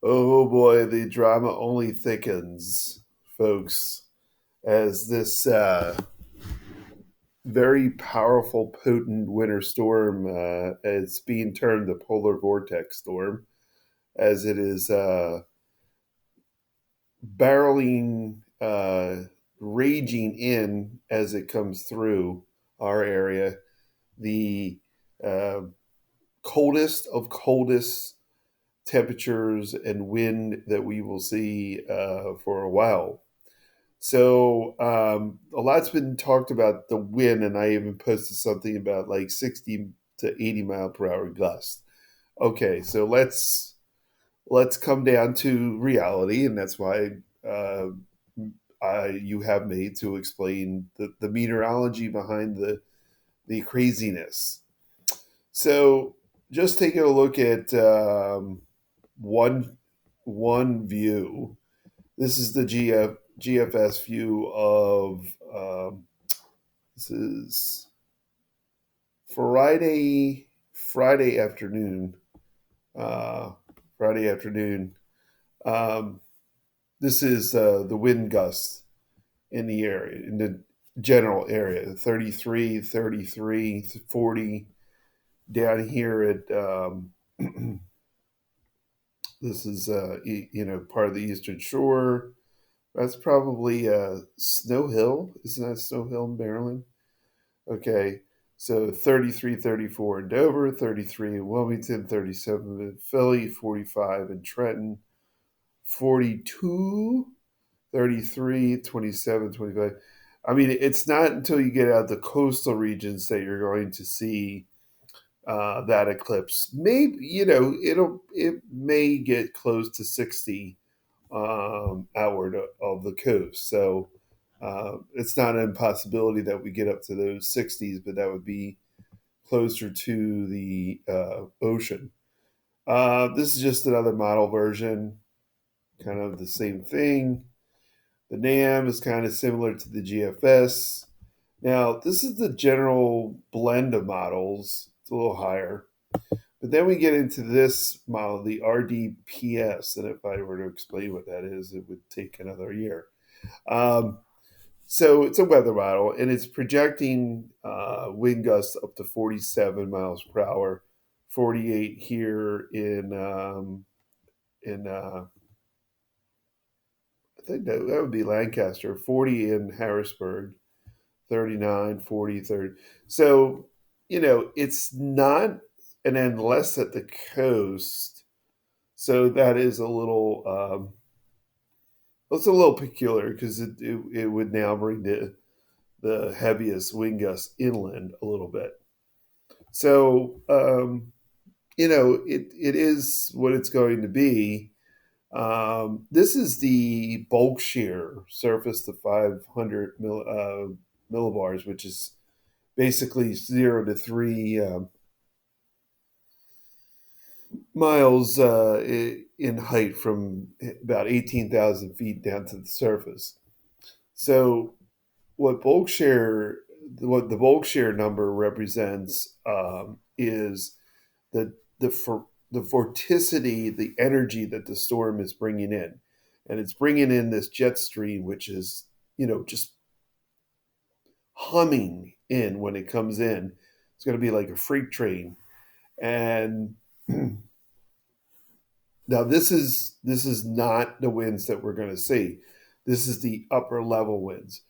Oh boy, the drama only thickens, folks, as this very powerful, potent winter storm is being termed the polar vortex storm, as it is barreling, raging in as it comes through our area. The uh, coldest of coldest temperatures and wind that we will see for a while. So a lot's been talked about the wind, and I even posted something about like 60 to 80 mile per hour gusts. Okay, so let's come down to reality, and that's why uh, you have me to explain the meteorology behind the craziness. So just taking a look at one one view. This is the GFS view of this is Friday afternoon. Uh, Friday afternoon. Um, this is the wind gusts in the area, in the general area, 33, 33, 40 down here at this is part of the Eastern Shore. That's probably Snow Hill. Isn't that Snow Hill in Maryland? Okay. So 33, 34 in Dover, 33 in Wilmington, 37 in Philly, 45 in Trenton, 42, 33, 27, 25. I mean, it's not until you get out the coastal regions that you're going to see that eclipse. Maybe, it may get close to 60 outward of the coast. So it's not an impossibility that we get up to those 60s, but that would be closer to the ocean. This is just another model version, kind of the same thing. The NAM is kind of similar to the GFS. Now, this is the general blend of models. It's a little higher. But then we get into this model, the RDPS, and if I were to explain what that is, it would take another year. Um, so it's a weather model, and it's projecting wind gusts up to 47 miles per hour, 48 here in I think that would be Lancaster, 40 in Harrisburg, 39, 40, 30. So it's not an endless at the coast. So that is a little it's a little peculiar because it would now bring the heaviest wind gusts inland a little bit. So it is what it's going to be. This is the bulk shear surface to 500 millibars, which is basically 0 to 3 miles in height from about 18,000 feet down to the surface. So what bulk share, what the bulk share number represents is the the vorticity, the energy that the storm is bringing in, and it's bringing in this jet stream, which is just humming in when it comes in. It's going to be like a freight train, and now this is not the winds that we're going to see. This is the upper level winds.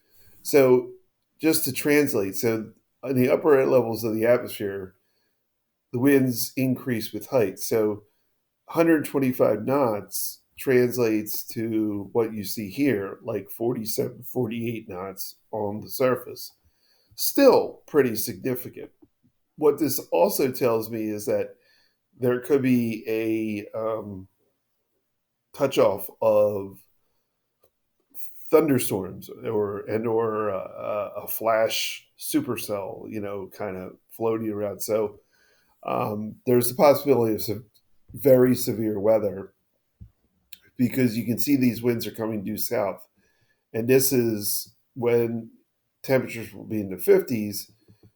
So just to translate, so in the upper levels of the atmosphere, the winds increase with height. So 125 knots translates to what you see here, like 47, 48 knots on the surface. Still pretty significant. What this also tells me is that there could be a touch off of thunderstorms or a flash supercell, kind of floating around. So there's the possibility of some very severe weather because you can see these winds are coming due south, and this is when temperatures will be in the 50s,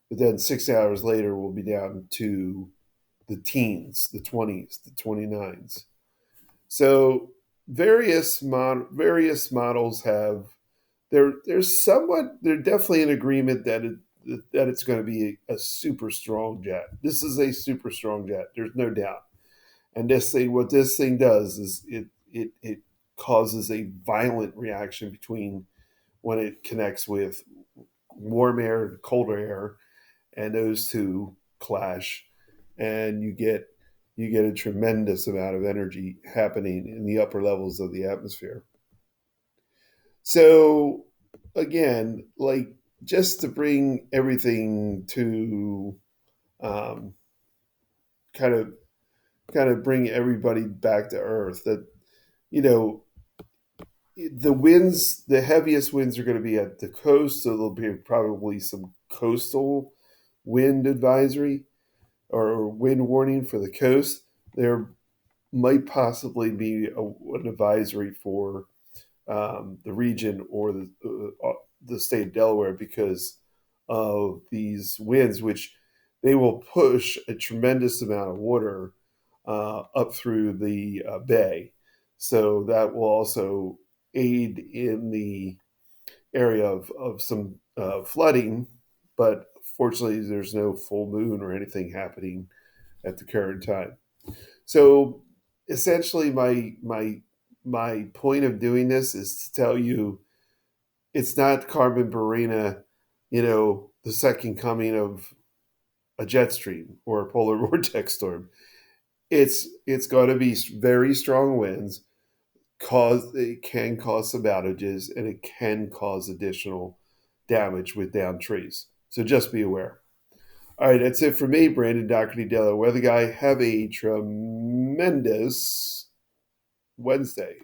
but then 6 hours later we'll be down to the teens, the 20s, the 29s. So various models have they're definitely in agreement that it's going to be a super strong jet. This is a super strong jet. There's no doubt. And what this thing does is it causes a violent reaction between when it connects with warm air and colder air, and those two clash, and you get a tremendous amount of energy happening in the upper levels of the atmosphere. So again, like, just to bring everything to um, kind of bring everybody back to earth, that you know the heaviest winds are going to be at the coast, so there'll be probably some coastal wind advisory or wind warning for the coast. There might possibly be an advisory for the region or the state of Delaware because of these winds, which they will push a tremendous amount of water up through the bay. So that will also aid in the area of some flooding. But fortunately, there's no full moon or anything happening at the current time. So essentially, my point of doing this is to tell you it's not Carmen Burena, the second coming of a jet stream or a polar vortex storm. It's going to be very strong winds. It can cause some outages, and it can cause additional damage with downed trees. So just be aware. All right, that's it for me, Brandon Doherty, Delaware Weather Guy. Have a tremendous Wednesday.